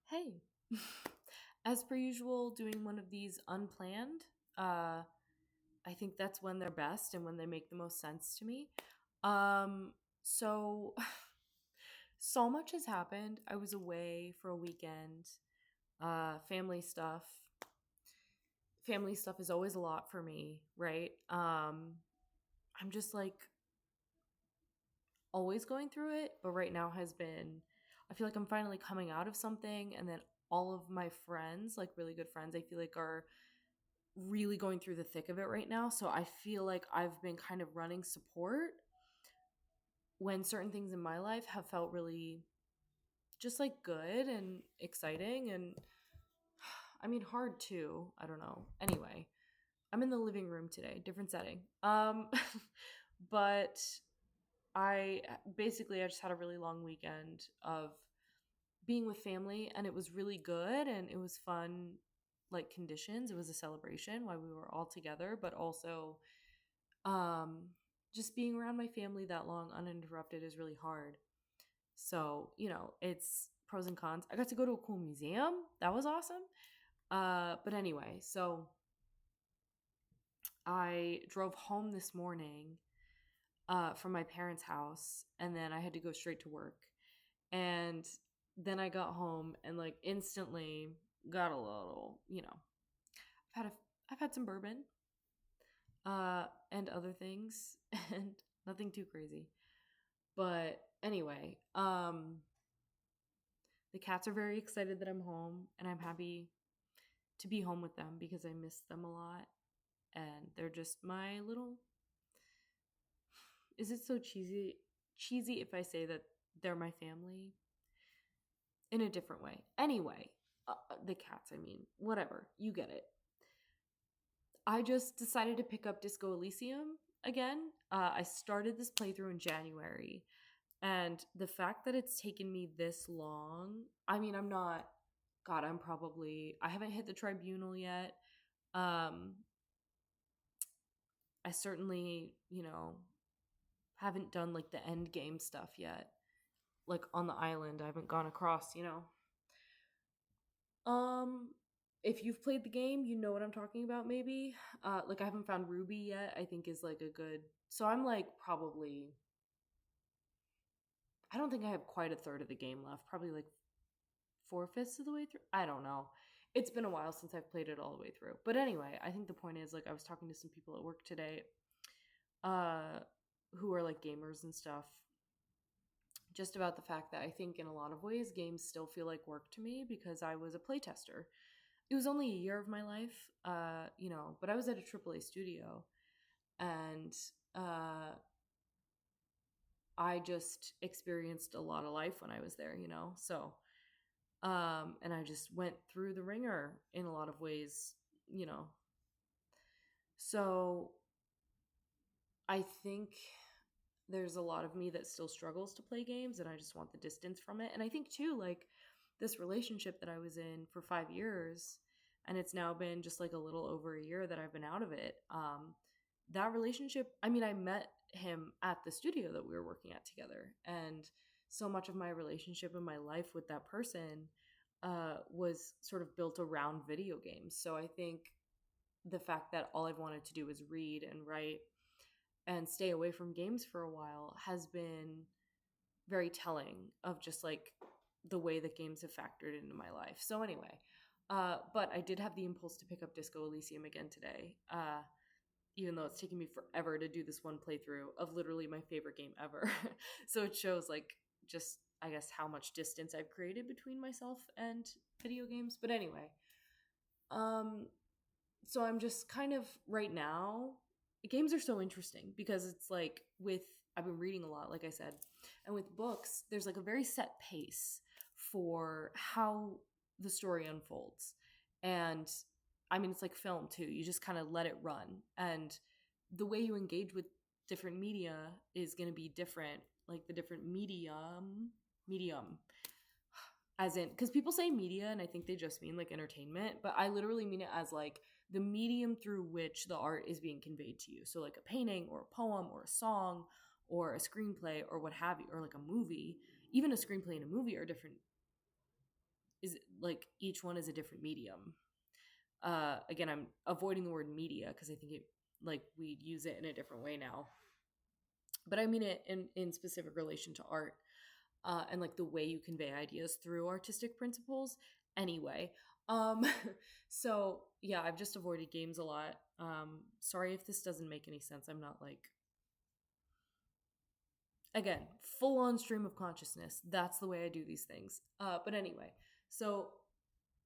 Hey, as per usual, doing one of these unplanned. Uh, I think that's when they're best and when they make the most sense to me. So so much has happened. I was away for a weekend. Family stuff. Family stuff is always a lot for me, right? I'm just like always going through it, but right now has been. I feel like I'm finally coming out of something, and then all of my friends, like really good friends, I feel like are really going through the thick of it right now. So I feel like I've been kind of running support when certain things in my life have felt really just like good and exciting and I mean hard too. I don't know. Anyway, I'm in the living room today, different setting. But I basically I just had a really long weekend of being with family and it was really good and it was fun like conditions. It was a celebration while we were all together, but also um just being around my family that long uninterrupted is really hard. So, it's pros and cons. I got to go to a cool museum. That was awesome. But anyway, so I drove home this morning from my parents' house and then I had to go straight to work. And then I got home and like instantly got a little, I've had a I've had some bourbon and other things and nothing too crazy. But anyway, the cats are very excited that I'm home and I'm happy to be home with them because I miss them a lot and they're just my little. Is it so cheesy if I say that they're my family in a different way? Anyway, the cats, I mean, whatever. You get it. I just decided to pick up Disco Elysium again. I started this playthrough in January. And the fact that it's taken me this long, I mean, I'm not, God, I haven't hit the tribunal yet. Um, I certainly, haven't done like the end game stuff yet. Like on the island, I haven't gone across. Um, if you've played the game, you know what I'm talking about, maybe. Like I haven't found Ruby yet, I think is like a good. So I'm like probably, I don't think I have quite a third of the game left. Probably like four-fifths of the way through. I don't know. It's been a while since I've played it all the way through. But anyway, I think the point is like I was talking to some people at work today, uh, who are like gamers and stuff, just about the fact that I think in a lot of ways games still feel like work to me because I was a playtester. It was only a year of my life, but I was at a AAA studio and uh, I just experienced a lot of life when I was there. So and I just went through the ringer in a lot of ways, you know. So I think there's a lot of me that still struggles to play games and I just want the distance from it. And I think too, like this relationship that I was in for 5 years and it's now been just like a little over a year that I've been out of it. That relationship, I mean, I met him at the studio that we were working at together. And so much of my relationship and my life with that person was sort of built around video games. So I think the fact that all I've wanted to do is read and write and stay away from games for a while has been very telling of just like the way that games have factored into my life. So anyway, but I did have the impulse to pick up Disco Elysium again today, even though it's taken me forever to do this one playthrough of literally my favorite game ever. So it shows like just I guess how much distance I've created between myself and video games. But anyway, um, so I'm just kind of right now, games are so interesting because it's like with, I've been reading a lot, like I said, and with books, there's like a very set pace for how the story unfolds. And I mean, it's like film too. You just kind of let it run. And the way you engage with different media is going to be different, like the different medium as in, because people say media and I think they just mean like entertainment, but I literally mean it as like the medium through which the art is being conveyed to you. So like a painting or a poem or a song or a screenplay or what have you, or like a movie. Even a screenplay and a movie are different is like each one is a different medium. Again, I'm avoiding the word media because I think it like we use it in a different way now, but I mean it in specific relation to art, and like the way you convey ideas through artistic principles. Anyway, um, so yeah, I've just avoided games a lot. Sorry if this doesn't make any sense. I'm not like, again, full on stream of consciousness. That's the way I do these things. But anyway, so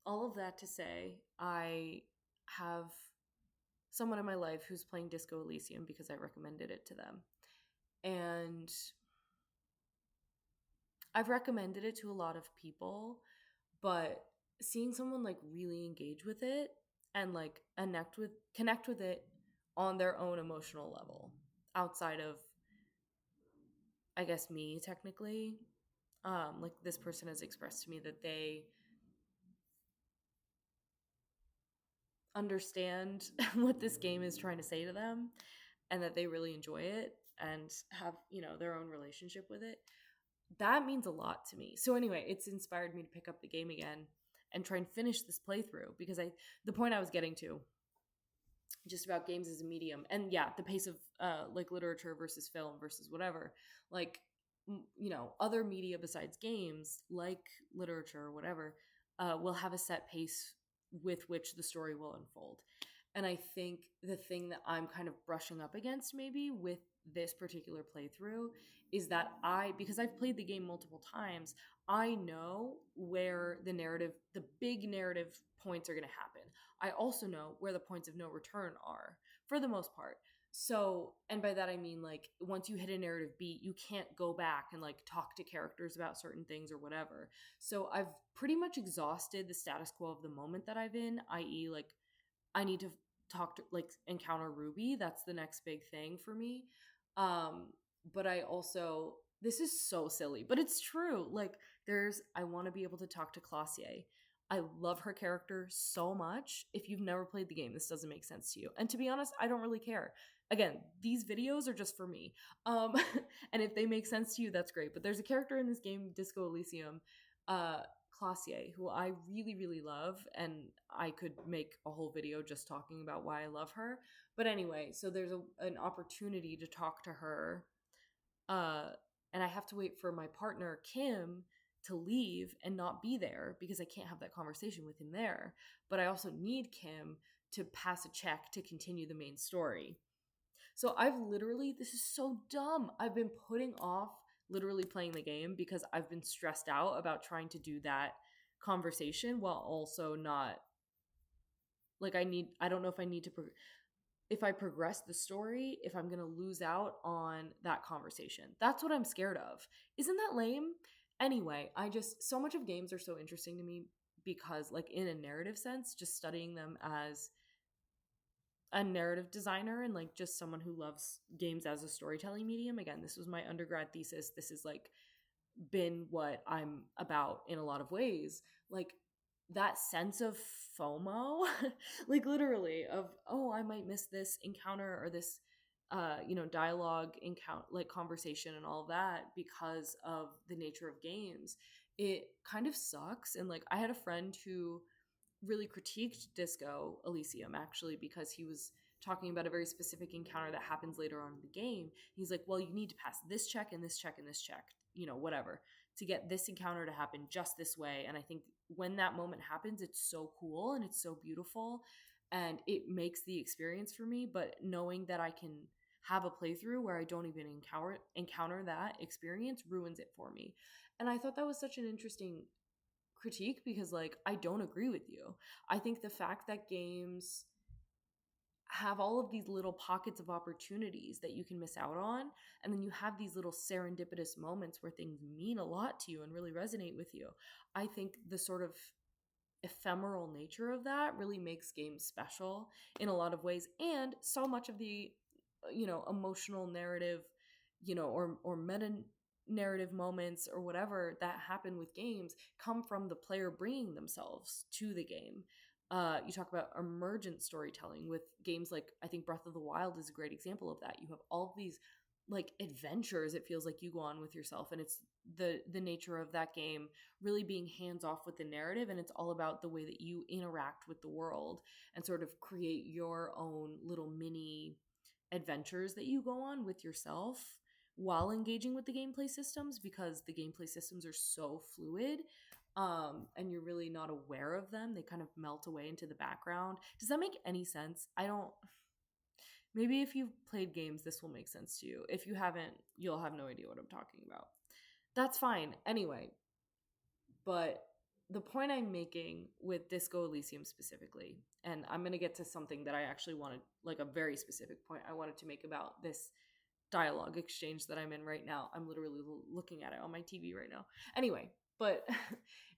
all of that to say, I have someone in my life who's playing Disco Elysium because I recommended it to them. And I've recommended it to a lot of people, but seeing someone like really engage with it and like connect with it on their own emotional level outside of, I guess, me technically, like this person has expressed to me that they understand what this game is trying to say to them and that they really enjoy it and have, their own relationship with it. That means a lot to me. So anyway, it's inspired me to pick up the game again and try and finish this playthrough because the point I was getting to just about games as a medium, and yeah, the pace of like literature versus film versus whatever, like other media besides games like literature or whatever will have a set pace with which the story will unfold. And I think the thing that I'm kind of brushing up against maybe with this particular playthrough is that because I've played the game multiple times, I know where the big narrative points are going to happen. I also know where the points of no return are for the most part. So, and by that I mean like once you hit a narrative beat, you can't go back and like talk to characters about certain things or whatever. So I've pretty much exhausted the status quo of the moment that I've in, i.e. like I need to talk to like encounter Ruby. That's the next big thing for me. Um, but I also, this is so silly, but it's true. Like I want to be able to talk to Classier. I love her character so much. If you've never played the game, this doesn't make sense to you. And to be honest, I don't really care. Again, these videos are just for me. Um, and if they make sense to you, that's great. But there's a character in this game, Disco Elysium, Classier, who I really, really love. And I could make a whole video just talking about why I love her. But anyway, so there's an opportunity to talk to her. And I have to wait for my partner, Kim, to leave and not be there because I can't have that conversation with him there. But I also need Kim to pass a check to continue the main story. So this is so dumb. I've been putting off literally playing the game because I've been stressed out about trying to do that conversation while also not like I don't know if I need to if I progress the story, if I'm going to lose out on that conversation. That's what I'm scared of. Isn't that lame? Anyway, so much of games are so interesting to me because like in a narrative sense, just studying them as a narrative designer and like just someone who loves games as a storytelling medium. Again, this was my undergrad thesis. This is like been what I'm about in a lot of ways. Like that sense of FOMO, like literally of, oh, I might miss this encounter or this dialogue encounter, like conversation and all of that because of the nature of games. It kind of sucks. And like I had a friend who really critiqued Disco Elysium actually because he was talking about a very specific encounter that happens later on in the game. He's like, well, you need to pass this check and this check and this check, whatever, to get this encounter to happen just this way. And I think when that moment happens, it's so cool and it's so beautiful and it makes the experience for me. But knowing that I can have a playthrough where I don't even encounter that experience ruins it for me. And I thought that was such an interesting critique because like I don't agree with you. I think the fact that games have all of these little pockets of opportunities that you can miss out on, and then you have these little serendipitous moments where things mean a lot to you and really resonate with you. I think the sort of ephemeral nature of that really makes games special in a lot of ways, and so much of the emotional narrative or meta narrative moments or whatever that happen with games come from the player bringing themselves to the game. You talk about emergent storytelling with games like, I think Breath of the Wild is a great example of that. You have all of these like adventures it feels like you go on with yourself, and it's the nature of that game really being hands off with the narrative, and it's all about the way that you interact with the world and sort of create your own little mini adventures that you go on with yourself while engaging with the gameplay systems, because the gameplay systems are so fluid, and you're really not aware of them. They kind of melt away into the background. Does that make any sense? I don't. Maybe if you've played games, this will make sense to you. If you haven't, you'll have no idea what I'm talking about. That's fine. Anyway, but the point I'm making with Disco Elysium specifically, and I'm going to get to something that I actually wanted, like a very specific point I wanted to make about this dialogue exchange that I'm in right now. I'm literally looking at it on my TV right now. Anyway, but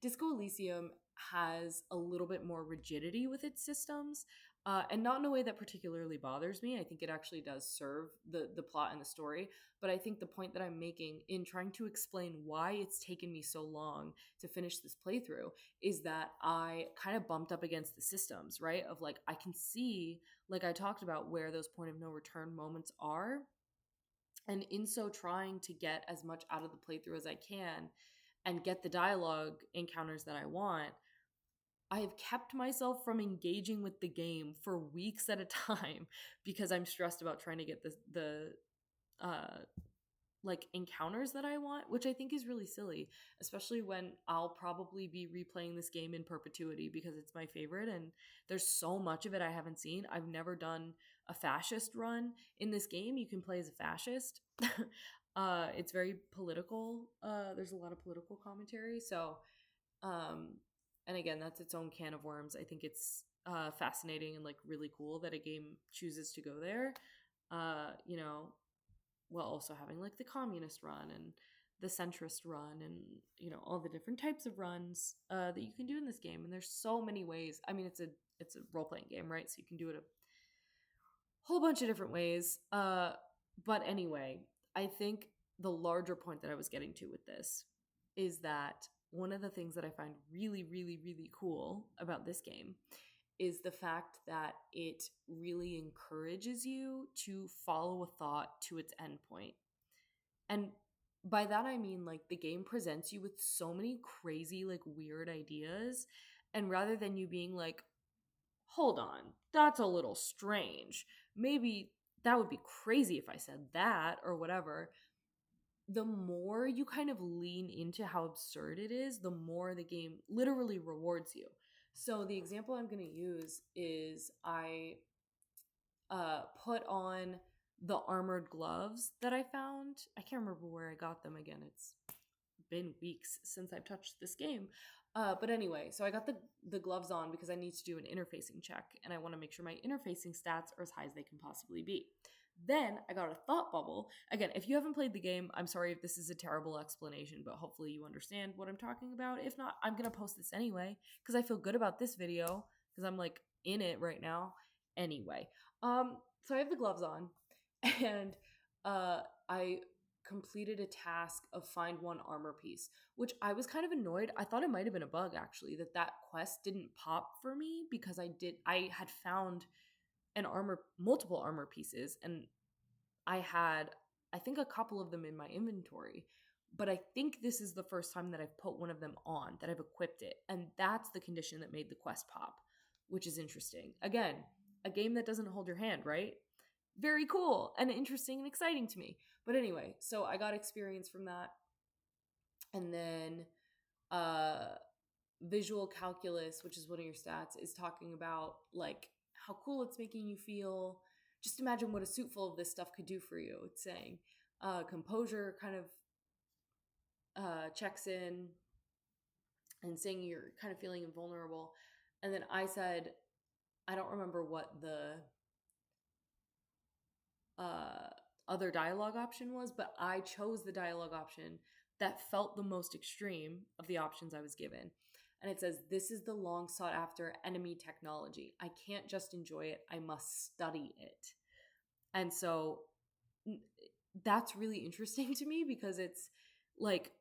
Disco Elysium has a little bit more rigidity with its systems, and not in a way that particularly bothers me. I think it actually does serve the plot and the story. But I think the point that I'm making in trying to explain why it's taken me so long to finish this playthrough is that I kind of bumped up against the systems, right? Of like, I can see, like I talked about, where those point of no return moments are. And in so trying to get as much out of the playthrough as I can and get the dialogue encounters that I want, I have kept myself from engaging with the game for weeks at a time because I'm stressed about trying to get the like encounters that I want, which I think is really silly, especially when I'll probably be replaying this game in perpetuity because it's my favorite and there's so much of it I haven't seen. I've never done a fascist run in this game. You can play as a fascist. It's very political. There's a lot of political commentary. So, and again, that's its own can of worms. I think it's fascinating and like really cool that a game chooses to go there. You know, while also having like the communist run and the centrist run and, you know, all the different types of runs that you can do in this game. And there's so many ways. I mean, it's a role-playing game, right? So you can do it a whole bunch of different ways. But anyway, I think the larger point that I was getting to with this is that one of the things that I find really, really, really cool about this game is the fact that it really encourages you to follow a thought to its endpoint. And by that I mean, like, the game presents you with so many crazy, like, weird ideas, and rather than you being like, hold on, that's a little strange, maybe that would be crazy if I said that, or whatever, the more you kind of lean into how absurd it is, the more the game literally rewards you. So the example I'm going to use is I put on the armored gloves that I found. I can't remember where I got them again. It's been weeks since I've touched this game. But anyway, so I got the gloves on because I need to do an interfacing check and I want to make sure my interfacing stats are as high as they can possibly be. Then I got a thought bubble. Again, if you haven't played the game, I'm sorry if this is a terrible explanation, but hopefully you understand what I'm talking about. If not, I'm going to post this anyway because I feel good about this video because I'm like in it right now. Anyway, so I have the gloves on and I completed a task of find one armor piece, which I was kind of annoyed. I thought it might have been a bug actually that quest didn't pop for me because I had found multiple armor pieces, and I had, I think, a couple of them in my inventory, but I think this is the first time that I've put one of them on, that I've equipped it, and that's the condition that made the quest pop, which is interesting. Again, a game that doesn't hold your hand, right? Very cool and interesting and exciting to me. But anyway, so I got experience from that, and then visual calculus, which is one of your stats, is talking about like how cool it's making you feel. Just imagine what a suit full of this stuff could do for you. It's saying composure kind of checks in and saying you're kind of feeling invulnerable. And then I said, I don't remember what the other dialogue option was, but I chose the dialogue option that felt the most extreme of the options I was given. And it says, this is the long sought after enemy technology. I can't just enjoy it. I must study it. And so that's really interesting to me because it's like,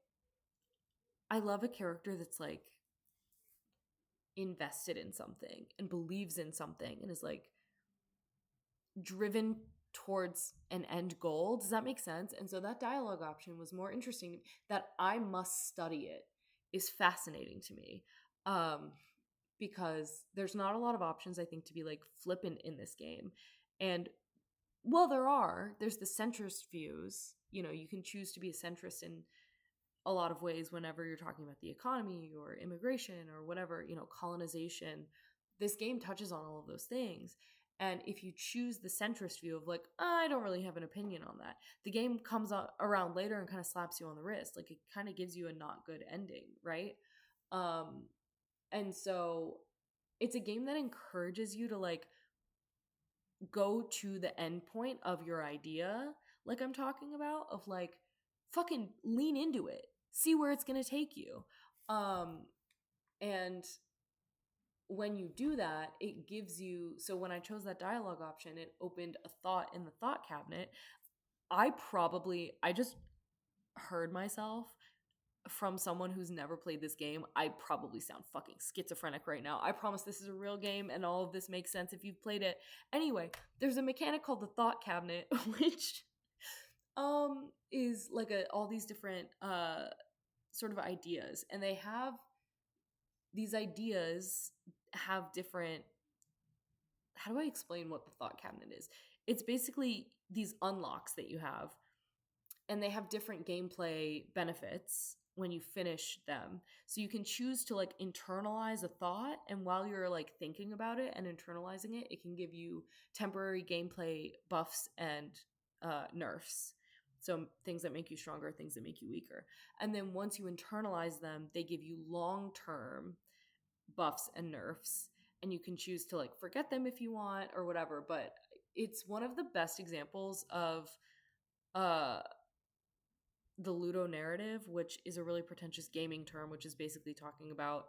I love a character that's like invested in something and believes in something and is like driven towards an end goal. Does that make sense? And so that dialogue option was more interesting. That I must study it is fascinating to me. Because there's not a lot of options, I think, to be like flippant in this game. And well, there's the centrist views. You know, you can choose to be a centrist in a lot of ways whenever you're talking about the economy or immigration or whatever, you know, colonization. This game touches on all of those things. And if you choose the centrist view of like, I don't really have an opinion on that, the game comes around later and kind of slaps you on the wrist. Like it kind of gives you a not good ending, right? Um, and so it's a game that encourages you to like go to the end point of your idea, like I'm talking about, of like fucking lean into it, see where it's going to take you. And when you do that, it gives you, so when I chose that dialogue option, it opened a thought in the thought cabinet. I just heard myself from someone who's never played this game. I probably sound fucking schizophrenic right now. I promise this is a real game and all of this makes sense if you've played it. Anyway, there's a mechanic called the thought cabinet, which is like all these different sort of ideas, and they have these ideas have different, how do I explain what the thought cabinet is? It's basically these unlocks that you have, and they have different gameplay benefits when you finish them. So you can choose to like internalize a thought, and while you're like thinking about it and internalizing it, it can give you temporary gameplay buffs and nerfs. So things that make you stronger, things that make you weaker. And then once you internalize them, they give you long-term buffs and nerfs, and you can choose to like forget them if you want or whatever. But it's one of the best examples of uh the ludonarrative, which is a really pretentious gaming term, which is basically talking about,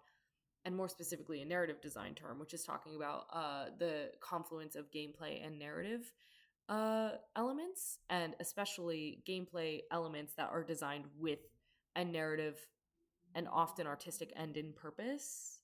and more specifically a narrative design term, which is talking about the confluence of gameplay and narrative elements, and especially gameplay elements that are designed with a narrative and often artistic end in purpose.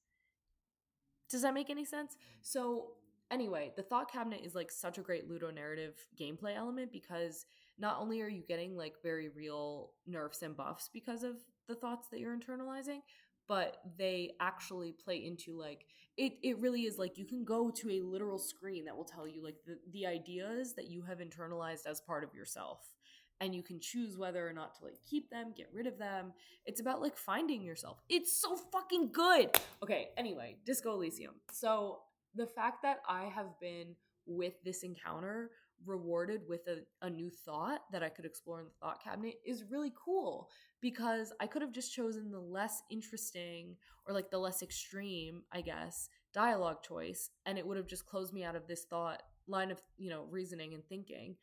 Does that make any sense? So anyway, the thought cabinet is like such a great ludonarrative gameplay element, because not only are you getting like very real nerfs and buffs because of the thoughts that you're internalizing, but they actually play into like it really is like you can go to a literal screen that will tell you like the ideas that you have internalized as part of yourself, and you can choose whether or not to like keep them, get rid of them. It's about like finding yourself. It's so fucking good. Okay, anyway, Disco Elysium. So the fact that I have been with this encounter rewarded with a new thought that I could explore in the thought cabinet is really cool, because I could have just chosen the less interesting or like the less extreme, I guess, dialogue choice, and it would have just closed me out of this thought line of, you know, reasoning and thinking,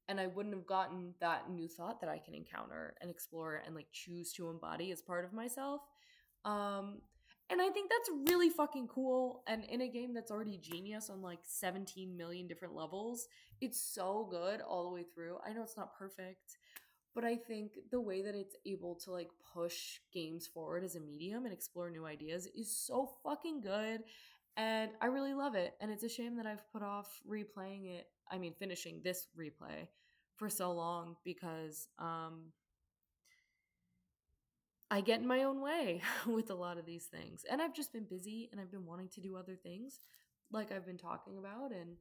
and I wouldn't have gotten that new thought that I can encounter and explore and like choose to embody as part of myself. Um, and I think that's really fucking cool. And in a game that's already genius on like 17 million different levels, it's so good all the way through. I know it's not perfect, but I think the way that it's able to like push games forward as a medium and explore new ideas is so fucking good. And I really love it. And it's a shame that I've put off replaying it. I mean, finishing this replay for so long, because I get in my own way with a lot of these things. And I've just been busy and I've been wanting to do other things like I've been talking about, and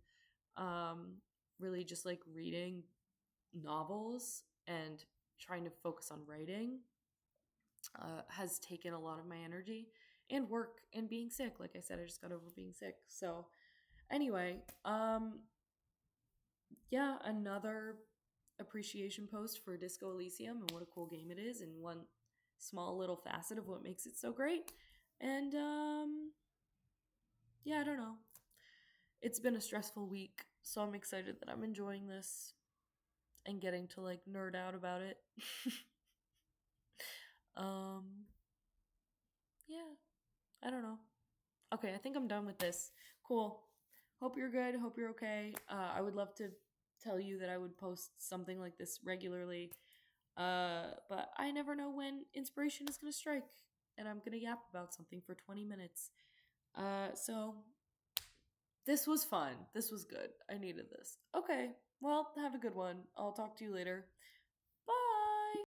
really just like reading novels and trying to focus on writing has taken a lot of my energy, and work and being sick. Like I said, I just got over being sick. So anyway, yeah, another appreciation post for Disco Elysium and what a cool game it is, and one small little facet of what makes it so great. And yeah, I don't know. It's been a stressful week, so I'm excited that I'm enjoying this and getting to like nerd out about it. um yeah, I don't know. Okay, I think I'm done with this. Cool. Hope you're good. Hope you're okay. I would love to tell you that I would post something like this regularly. But I never know when inspiration is going to strike, and I'm going to yap about something for 20 minutes. So This was fun. This was good. I needed this. Okay. Well, have a good one. I'll talk to you later.